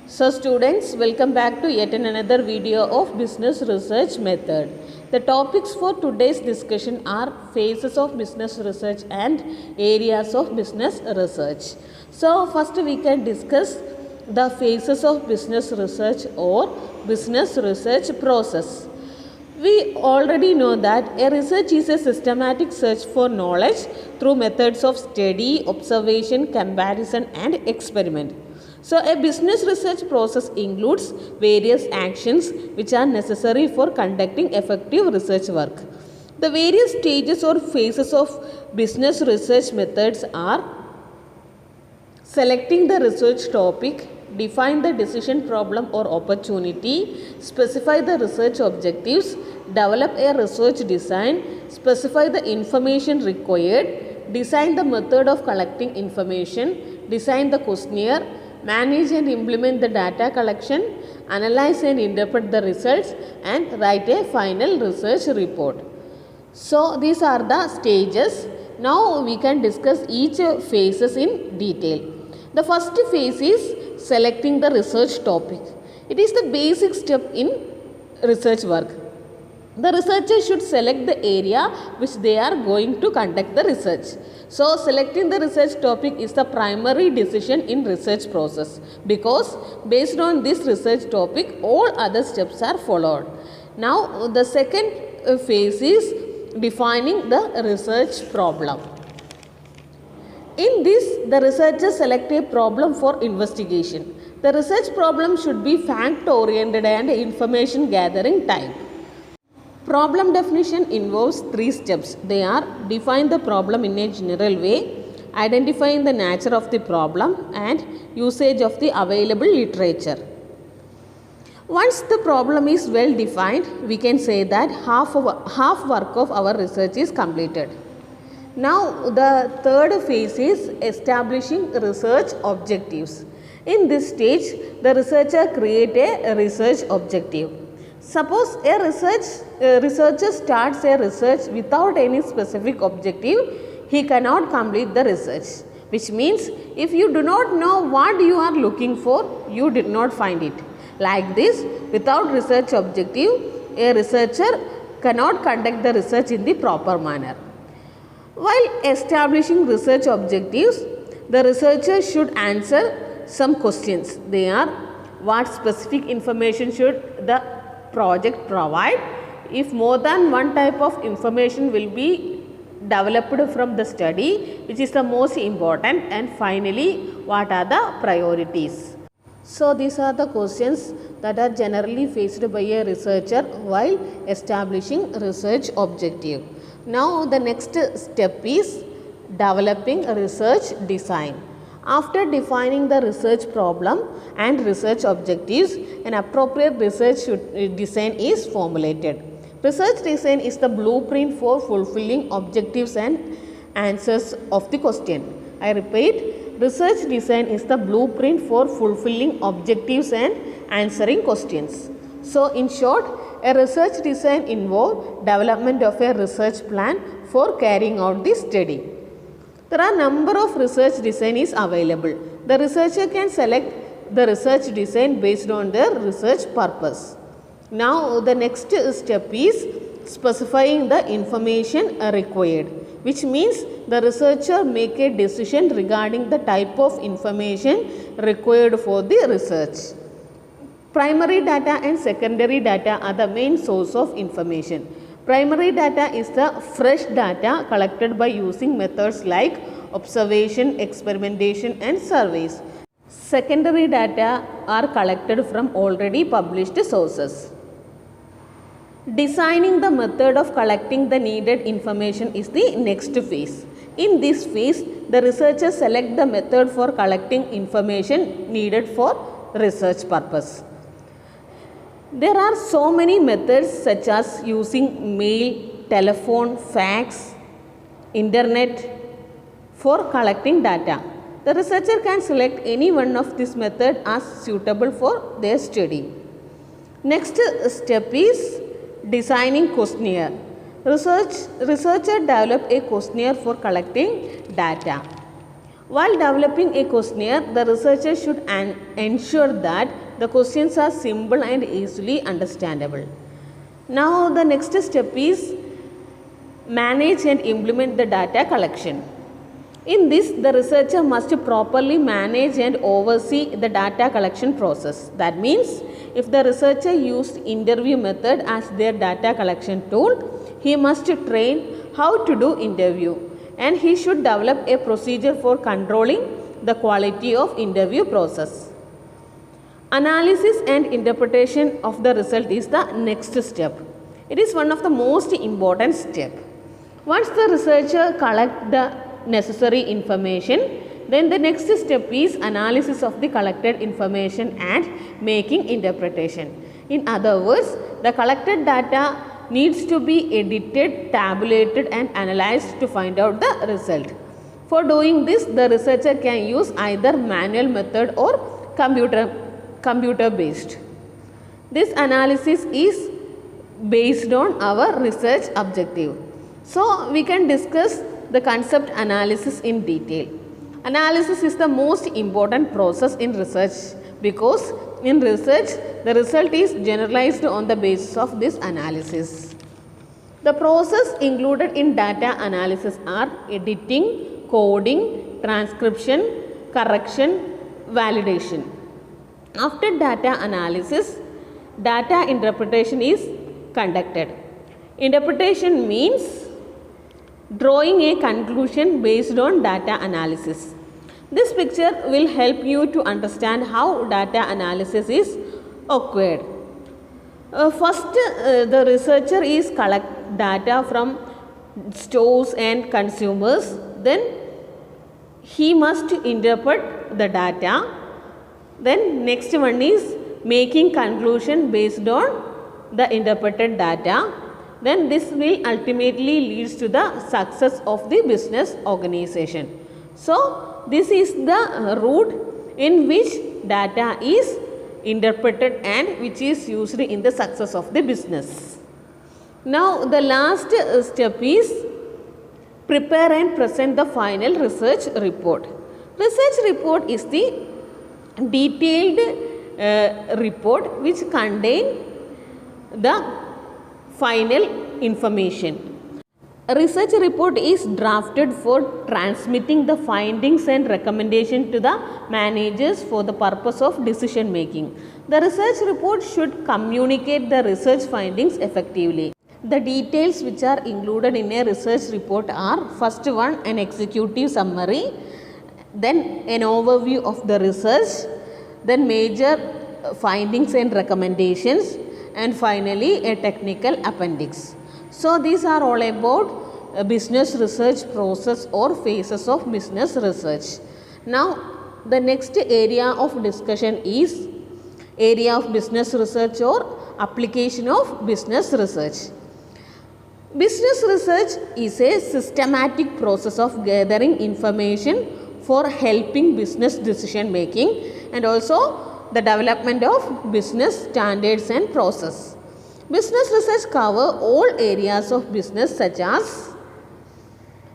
So students, welcome back to yet another video of business research method. The topics for today's discussion are phases of business research and areas of business research. So first we can discuss the phases of business research or business research process. We already know that a research is a systematic search for knowledge through methods of study, observation, comparison and experiment. So a business research process includes various actions which are necessary for conducting effective research work. The various stages or phases of business research methods are selecting the research topic, define the decision problem or opportunity, specify the research objectives, develop a research design, specify the information required, design the method of collecting information, design the questionnaire, manage and implement the data collection, analyze and interpret the results, and write a final research report. So these are the stages. Now we can discuss each phases in detail. The first phase is selecting the research topic. It is the basic step in research work. The researcher should select the area which they are going to conduct the research. So selecting the research topic is the primary decision in research process because based on this research topic all other steps are followed. Now the second phase is defining the research problem. In this, the researcher select a problem for investigation. The research problem should be fact oriented and information gathering type. Problem definition involves three steps. They are define the problem in a general way, identifying the nature of the problem and usage of the available literature. Once the problem is well defined, we can say that half work of our research is completed. Now the third phase is establishing research objectives. In this stage, the researcher create a research objective. Suppose a researcher starts a research without any specific objective, he cannot complete the research. Which means if you do not know what you are looking for, you did not find it. Like this, without research objective, a researcher cannot conduct the research in the proper manner. While establishing research objectives, the researcher should answer some questions. They are what specific information should the project provide, if more than one type of information will be developed from the study, which is the most important, and finally what are the priorities. So these are the questions that are generally faced by a researcher while establishing research objective. Now the next step is developing a research design. After defining the research problem and research objectives, an appropriate research design is formulated. Research design is the blueprint for fulfilling objectives and answers of the question. I repeat, research design is the blueprint for fulfilling objectives and answering questions. So in short, a research design involves development of a research plan for carrying out the study. There are number of research design is available. The researcher can select the research design based on their research purpose. Now the next step is specifying the information required, which means the researcher make a decision regarding the type of information required for the research. Primary data and secondary data are the main source of information. Primary data is the fresh data collected by using methods like observation, experimentation and surveys. Secondary data are collected from already published sources. Designing the method of collecting the needed information is the next phase. In this phase, the researchers select the method for collecting information needed for research purpose. There are so many methods such as using mail, telephone, fax, internet for collecting data. The researcher can select any one of these methods as suitable for their study. Next step is designing questionnaire. Researcher develop a questionnaire for collecting data. While developing a questionnaire, the researcher should ensure that the questions are simple and easily understandable. Now the next step is manage and implement the data collection. In this, the researcher must properly manage and oversee the data collection process. That means, if the researcher used interview method as their data collection tool, he must train how to do interview, and he should develop a procedure for controlling the quality of interview process. Analysis and interpretation of the result is the next step. It is one of the most important steps. Once the researcher collects the necessary information, then the next step is analysis of the collected information and making interpretation. In other words, the collected data needs to be edited, tabulated and analyzed to find out the result. For doing this, the researcher can use either manual method or computer based. This analysis is based on our research objective. So we can discuss the concept analysis in detail. Analysis is the most important process in research because in research the result is generalized on the basis of this analysis. The process included in data analysis are editing, coding, transcription, correction, validation. After data analysis, data interpretation is conducted. Interpretation means drawing a conclusion based on data analysis. This picture will help you to understand how data analysis is occurred. First, the researcher is collect data from stores and consumers. Then he must interpret the data. Then next one is making conclusion based on the interpreted data. Then this will ultimately leads to the success of the business organization. So this is the route in which data is interpreted and which is used in the success of the business. Now the last step is prepare and present the final research report. Research report is the detailed report which contain the final information. A research report is drafted for transmitting the findings and recommendation to the managers for the purpose of decision making. The research report should communicate the research findings effectively. The details which are included in a research report are: first one, an executive summary, then an overview of the research, then major findings and recommendations, and finally a technical appendix. So these are all about business research process or phases of business research. Now the next area of discussion is area of business research or application of business research. Business research is a systematic process of gathering information for helping business decision making and also the development of business standards and process. Business research cover all areas of business such as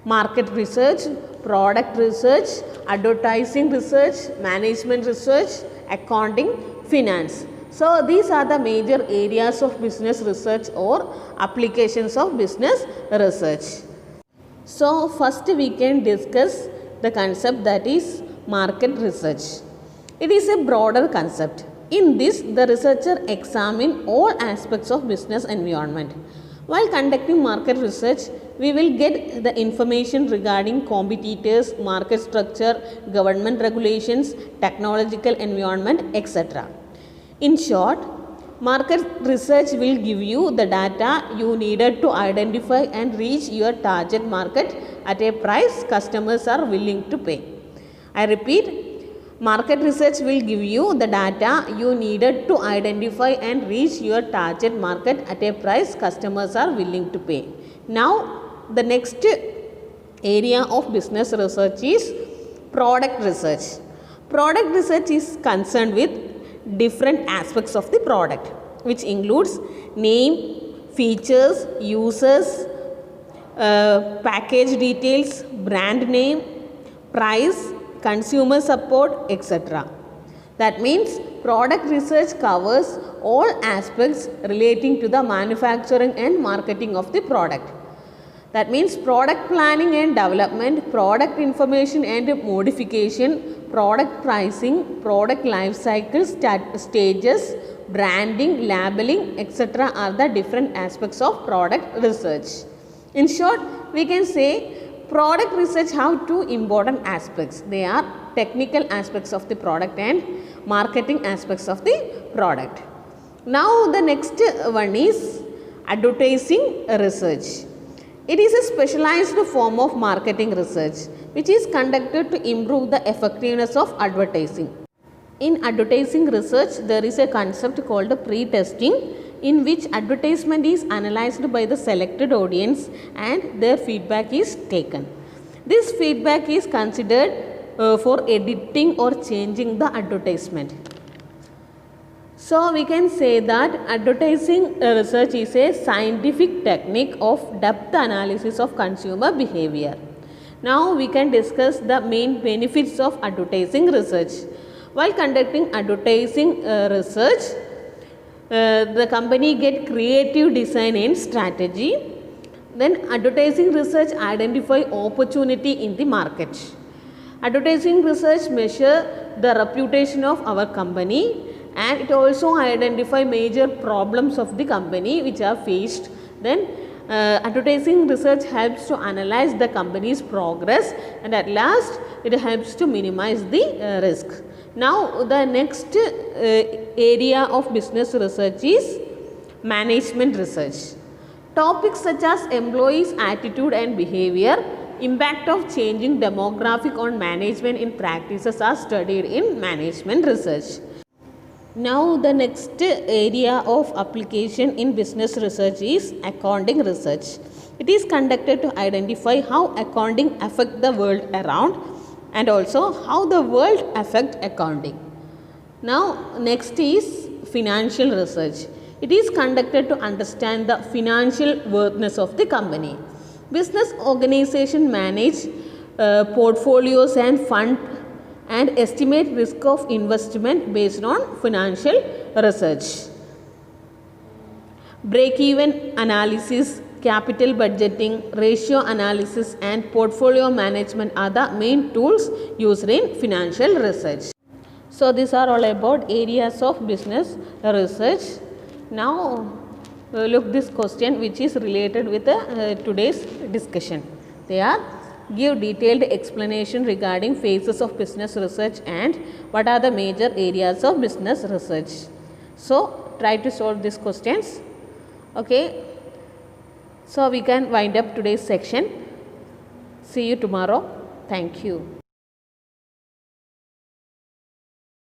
market research, product research, advertising research, management research, accounting, finance. So these are the major areas of business research or applications of business research. So first we can discuss the concept that is market research. It is a broader concept. In this, the researcher examines all aspects of business environment. While conducting market research, we will get the information regarding competitors, market structure, government regulations, technological environment, etc. In short, market research will give you the data you needed to identify and reach your target market at a price customers are willing to pay. I repeat, market research will give you the data you needed to identify and reach your target market at a price customers are willing to pay. Now, the next area of business research is product research. Product research is concerned with different aspects of the product, which includes name, features, users, package details, brand name, price, consumer support, etc. That means product research covers all aspects relating to the manufacturing and marketing of the product. That means product planning and development, product information and modification, product pricing, product life cycle stages, branding, labeling, etc. are the different aspects of product research. In short, we can say product research have two important aspects. They are technical aspects of the product and marketing aspects of the product. Now the next one is advertising research. It is a specialized form of marketing research which is conducted to improve the effectiveness of advertising. In advertising research, there is a concept called pre-testing, in which advertisement is analyzed by the selected audience and their feedback is taken. This feedback is considered for editing or changing the advertisement. So we can say that advertising research is a scientific technique of depth analysis of consumer behavior. Now we can discuss the main benefits of advertising research. While conducting advertising research, the company get creative design and strategy. Then advertising research identify opportunity in the market. Advertising research measure the reputation of our company, and it also identify major problems of the company which are faced. Then advertising research helps to analyze the company's progress, and at last it helps to minimize the risk. Now the next area of business research is management research. Topics such as employees' attitude and behavior, impact of changing demographic on management in practices are studied in management research. Now the next area of application in business research is accounting research. It is conducted to identify how accounting affect the world around and also how the world affect accounting. Now next is financial research. It is conducted to understand the financial worthiness of the company. Business organization manage portfolios and fund and estimate risk of investment based on financial research. Break-even analysis, capital budgeting, ratio analysis and portfolio management are the main tools used in financial research. So these are all about areas of business research. Now look this question which is related with today's discussion. They are: give detailed explanation regarding phases of business research and what are the major areas of business research. So try to solve these questions. Okay. So we can wind up today's section. See you tomorrow. Thank you.